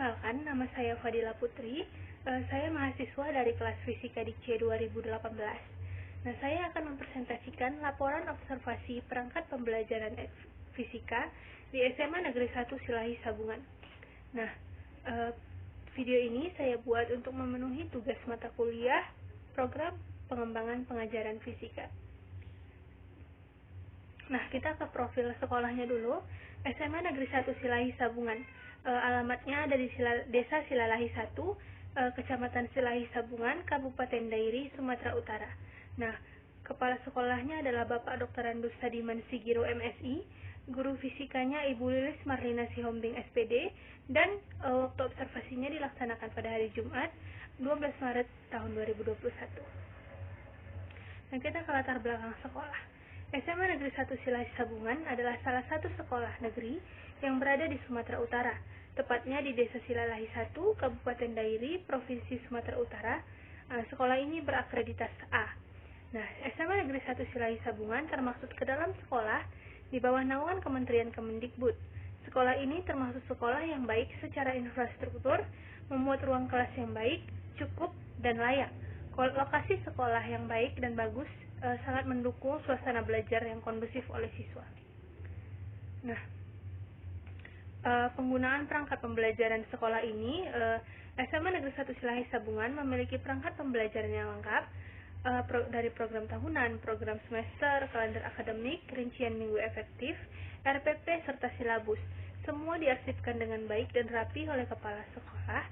Perkenalkan, nama saya Fadila Putri. Saya mahasiswa dari kelas Fisika di C 2018. Nah, saya akan mempresentasikan laporan observasi perangkat pembelajaran fisika di SMA Negeri 1 Silahi Sabungan. Nah, video ini saya buat untuk memenuhi tugas mata kuliah program pengembangan pengajaran fisika. Nah, kita ke profil sekolahnya dulu. SMA Negeri 1 Silahi Sabungan. Alamatnya ada di Desa Silalahi 1, Kecamatan Silahi Sabungan, Kabupaten Dairi, Sumatera Utara. Nah, kepala sekolahnya adalah Bapak Dr. Andus Sadiman Sigiro MSI, guru fisikanya Ibu Lilis Marlina Sihombing SPD, dan waktu observasinya dilaksanakan pada hari Jumat 12 Maret tahun 2021. Nah, kita ke latar belakang sekolah. SMA Negeri 1 Silahi Sabungan adalah salah satu sekolah negeri yang berada di Sumatera Utara, tepatnya di Desa Silalahi 1, Kabupaten Dairi, Provinsi Sumatera Utara. Sekolah ini berakreditasi A. Nah, SMA Negeri 1 Silahi Sabungan termasuk ke dalam sekolah di bawah naungan Kementerian Kemendikbud. Sekolah ini termasuk sekolah yang baik secara infrastruktur, memuat ruang kelas yang baik, cukup, dan layak. Lokasi sekolah yang baik dan bagus sangat mendukung suasana belajar yang kondusif oleh siswa. Nah, penggunaan perangkat pembelajaran sekolah ini, SMA Negeri 1 Silahi Sabungan memiliki perangkat pembelajaran yang lengkap dari program tahunan, program semester, kalender akademik, rincian minggu efektif, RPP, serta silabus. Semua diarsipkan dengan baik dan rapi oleh kepala sekolah.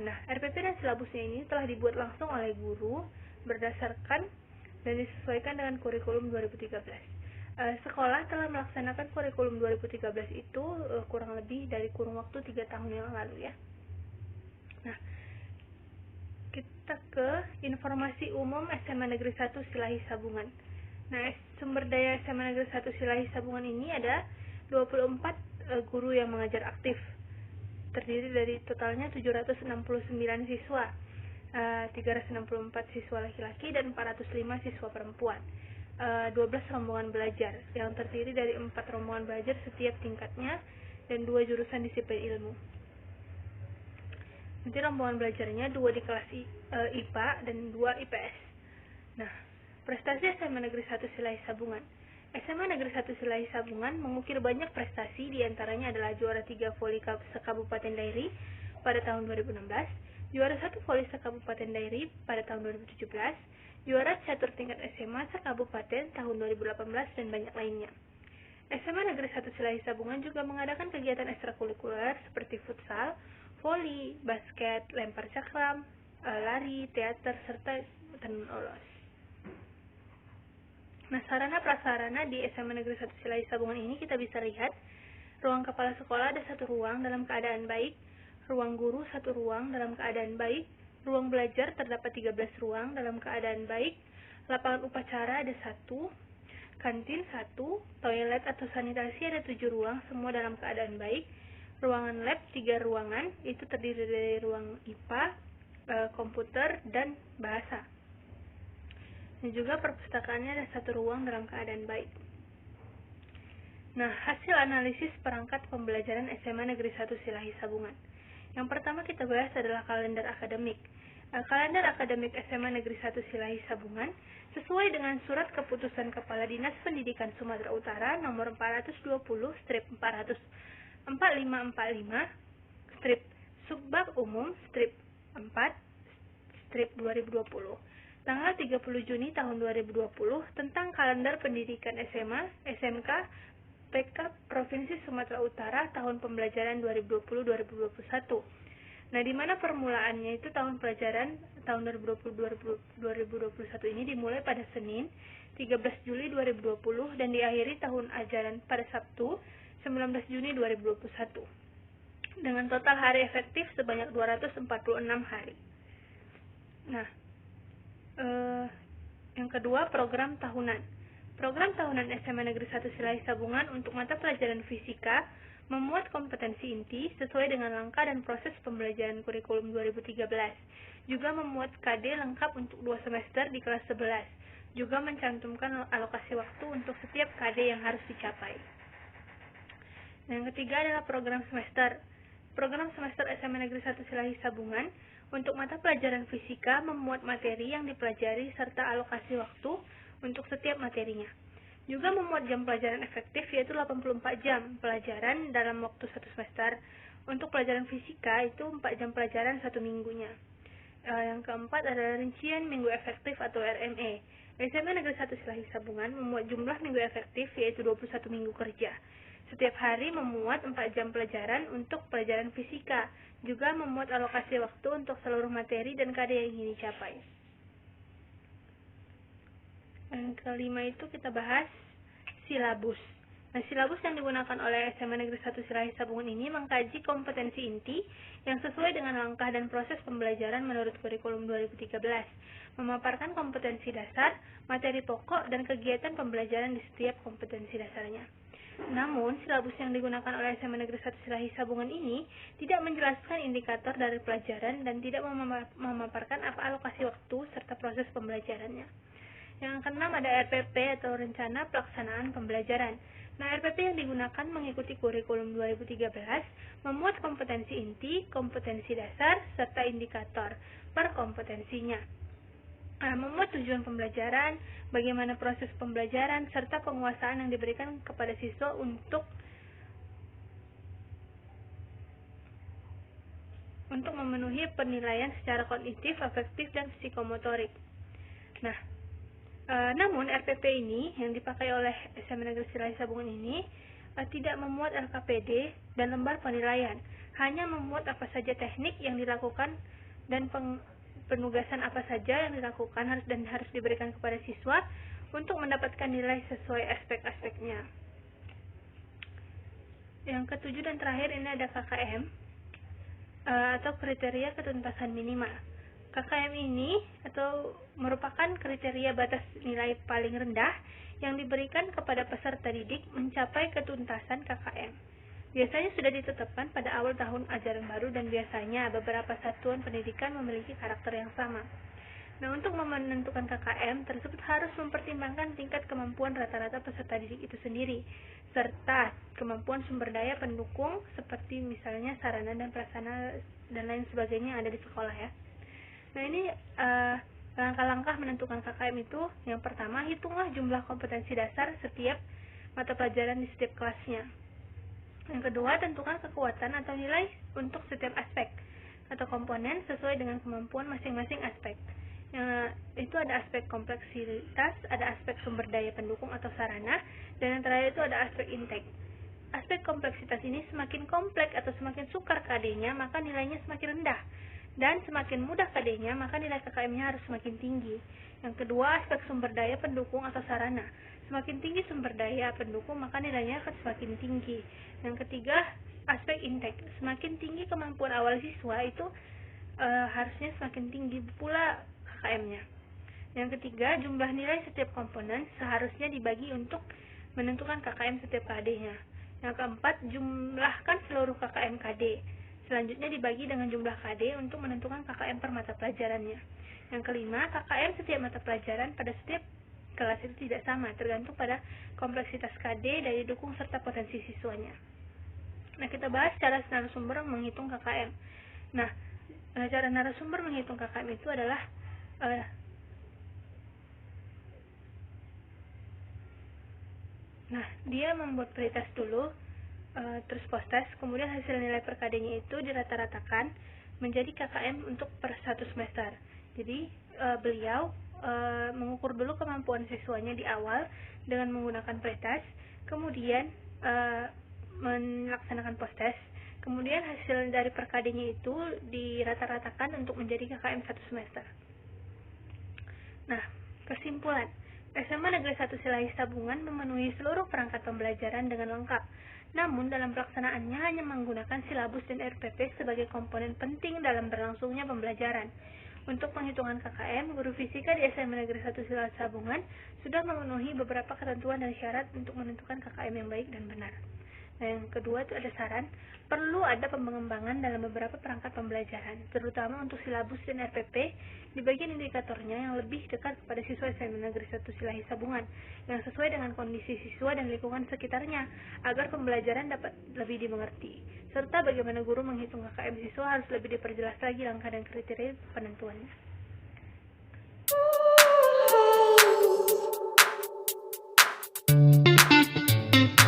Nah, RPP dan silabusnya ini telah dibuat langsung oleh guru berdasarkan dan disesuaikan dengan kurikulum 2013. Sekolah telah melaksanakan kurikulum 2013 itu kurang lebih dari kurun waktu 3 tahun yang lalu ya. Nah, kita ke informasi umum SMA Negeri 1 Silahi Sabungan. Nah, sumber daya SMA Negeri 1 Silahi Sabungan ini ada 24 guru yang mengajar aktif. Terdiri dari totalnya 769 siswa. 364 siswa laki-laki dan 405 siswa perempuan. 12 rombongan belajar yang terdiri dari 4 rombongan belajar setiap tingkatnya dan 2 jurusan disiplin ilmu. Nanti rombongan belajarnya 2 di kelas IPA dan 2 IPS. Nah, prestasi SMA Negeri 1 Silahi Sabungan. SMA Negeri 1 Silahi Sabungan mengukir banyak prestasi, diantaranya adalah juara 3 voli se-Kabupaten Dairi pada tahun 2016, juara 1 voli se-Kabupaten Dairi pada tahun 2017, juara catur tingkat SMA se-Kabupaten tahun 2018, dan banyak lainnya. SMA Negeri 1 Silahi Sabungan juga mengadakan kegiatan ekstrakurikuler seperti futsal, voli, basket, lempar cakram, lari, teater, serta tenun olos. Nah, sarana prasarana di SMA Negeri 1 Silahi Sabungan ini kita bisa lihat, ruang kepala sekolah ada 1 ruang dalam keadaan baik, ruang guru 1 ruang dalam keadaan baik, ruang belajar terdapat 13 ruang dalam keadaan baik, lapangan upacara ada 1, kantin 1, toilet atau sanitasi ada 7 ruang, semua dalam keadaan baik, ruangan lab 3 ruangan, itu terdiri dari ruang IPA, komputer, dan bahasa. Dan juga perpustakaannya ada 1 ruang dalam keadaan baik. Nah, hasil analisis perangkat pembelajaran SMA Negeri 1 Silahi Sabungan. Yang pertama kita bahas adalah kalender akademik. Kalender akademik SMA Negeri 1 Silahi Sabungan sesuai dengan Surat Keputusan Kepala Dinas Pendidikan Sumatera Utara nomor 420/4545 Subbag Umum 4/2020 tanggal 30 Juni tahun 2020 tentang kalender pendidikan SMA, SMK, PK Provinsi Sumatera Utara tahun pembelajaran 2020-2021. Nah, di mana permulaannya itu tahun pelajaran tahun 2020-2021 ini dimulai pada Senin 13 Juli 2020 dan diakhiri tahun ajaran pada Sabtu 19 Juni 2021 dengan total hari efektif sebanyak 246 hari. Nah, yang kedua, program tahunan. Program tahunan SMA Negeri 1 Silahi Sabungan untuk mata pelajaran fisika memuat kompetensi inti sesuai dengan langkah dan proses pembelajaran kurikulum 2013. Juga memuat KD lengkap untuk 2 semester di kelas 11. Juga mencantumkan alokasi waktu untuk setiap KD yang harus dicapai. Yang ketiga adalah program semester. Program semester SMA Negeri 1 Silahi Sabungan untuk mata pelajaran fisika memuat materi yang dipelajari serta alokasi waktu untuk setiap materinya. Juga memuat jam pelajaran efektif yaitu 84 jam pelajaran dalam waktu satu semester. Untuk pelajaran fisika itu 4 jam pelajaran satu minggunya. Yang keempat adalah rincian minggu efektif atau RME. SMA Negeri 1 Silahi Sabungan memuat jumlah minggu efektif yaitu 21 minggu kerja. Setiap hari memuat 4 jam pelajaran untuk pelajaran fisika, juga memuat alokasi waktu untuk seluruh materi dan KD yang ingin dicapai. Yang kelima itu kita bahas silabus. Nah, silabus yang digunakan oleh SMA Negeri 1 Silahi Sabungan ini mengkaji kompetensi inti yang sesuai dengan langkah dan proses pembelajaran menurut kurikulum 2013, memaparkan kompetensi dasar, materi pokok, dan kegiatan pembelajaran di setiap kompetensi dasarnya. Namun, silabus yang digunakan oleh SMA Negeri 1 Silahi Sabungan ini tidak menjelaskan indikator dari pelajaran dan tidak memaparkan apa alokasi waktu serta proses pembelajarannya. Yang keenam ada RPP atau Rencana Pelaksanaan Pembelajaran. Nah, RPP yang digunakan mengikuti kurikulum 2013 memuat kompetensi inti, kompetensi dasar, serta indikator per kompetensinya. Memuat tujuan pembelajaran, bagaimana proses pembelajaran, serta penguasaan yang diberikan kepada siswa untuk memenuhi penilaian secara kognitif, afektif, dan psikomotorik. Nah, namun RPP ini yang dipakai oleh SMA Negeri Silahi Sabungan ini tidak memuat LKPD dan lembar penilaian, hanya memuat apa saja teknik yang dilakukan dan penugasan apa saja yang dilakukan harus diberikan kepada siswa untuk mendapatkan nilai sesuai aspek-aspeknya. Yang ketujuh dan terakhir ini ada KKM atau kriteria ketuntasan minimal. KKM ini atau merupakan kriteria batas nilai paling rendah yang diberikan kepada peserta didik mencapai ketuntasan KKM. Biasanya sudah ditetapkan pada awal tahun ajaran baru dan biasanya beberapa satuan pendidikan memiliki karakter yang sama. Nah, untuk menentukan KKM tersebut harus mempertimbangkan tingkat kemampuan rata-rata peserta didik itu sendiri, serta kemampuan sumber daya pendukung seperti misalnya sarana dan prasarana dan lain sebagainya yang ada di sekolah ya. Nah, ini langkah-langkah menentukan KKM itu, yang pertama, hitunglah jumlah kompetensi dasar setiap mata pelajaran di setiap kelasnya. Yang kedua, tentukan kekuatan atau nilai untuk setiap aspek atau komponen sesuai dengan kemampuan masing-masing aspek. Itu ada aspek kompleksitas, ada aspek sumber daya pendukung atau sarana, dan yang terakhir itu ada aspek intake. Aspek kompleksitas ini semakin kompleks atau semakin sukar KD-nya, maka nilainya semakin rendah. Dan semakin mudah KD-nya, maka nilai KKM-nya harus semakin tinggi. Yang kedua, aspek sumber daya pendukung atau sarana. Semakin tinggi sumber daya pendukung, maka nilainya akan semakin tinggi. Yang ketiga, aspek intake. Semakin tinggi kemampuan awal siswa, itu harusnya semakin tinggi pula KKM-nya. Yang ketiga, jumlah nilai setiap komponen seharusnya dibagi untuk menentukan KKM setiap KD-nya. Yang keempat, jumlahkan seluruh KKM KD. Selanjutnya dibagi dengan jumlah KD untuk menentukan KKM per mata pelajarannya. Yang kelima, KKM setiap mata pelajaran pada setiap kelas itu tidak sama, tergantung pada kompleksitas KD, daya dukung, serta potensi siswanya. Nah, kita bahas cara narasumber menghitung KKM. Nah, cara narasumber menghitung KKM itu adalah dia membuat pretest dulu, terus post-test, kemudian hasil nilai per KD-nya itu dirata-ratakan menjadi KKM untuk per satu semester. Jadi, beliau mengukur dulu kemampuan siswanya di awal dengan menggunakan pretest, kemudian melaksanakan post-test, kemudian hasil dari per KD-nya itu dirata-ratakan untuk menjadi KKM satu semester. Nah, kesimpulan, SMA Negeri 1 Silahi Sabungan memenuhi seluruh perangkat pembelajaran dengan lengkap. Namun, dalam pelaksanaannya hanya menggunakan silabus dan RPP sebagai komponen penting dalam berlangsungnya pembelajaran. Untuk penghitungan KKM, guru fisika di SMA Negeri 1 Silahi Sabungan sudah memenuhi beberapa ketentuan dan syarat untuk menentukan KKM yang baik dan benar. Nah, yang kedua itu ada saran, perlu ada pengembangan dalam beberapa perangkat pembelajaran, terutama untuk silabus dan RPP di bagian indikatornya yang lebih dekat kepada siswa SMA Negeri 1 Silahi Sabungan, yang sesuai dengan kondisi siswa dan lingkungan sekitarnya, agar pembelajaran dapat lebih dimengerti. Serta bagaimana guru menghitung KKM siswa harus lebih diperjelas lagi langkah dan kriteria penentuannya.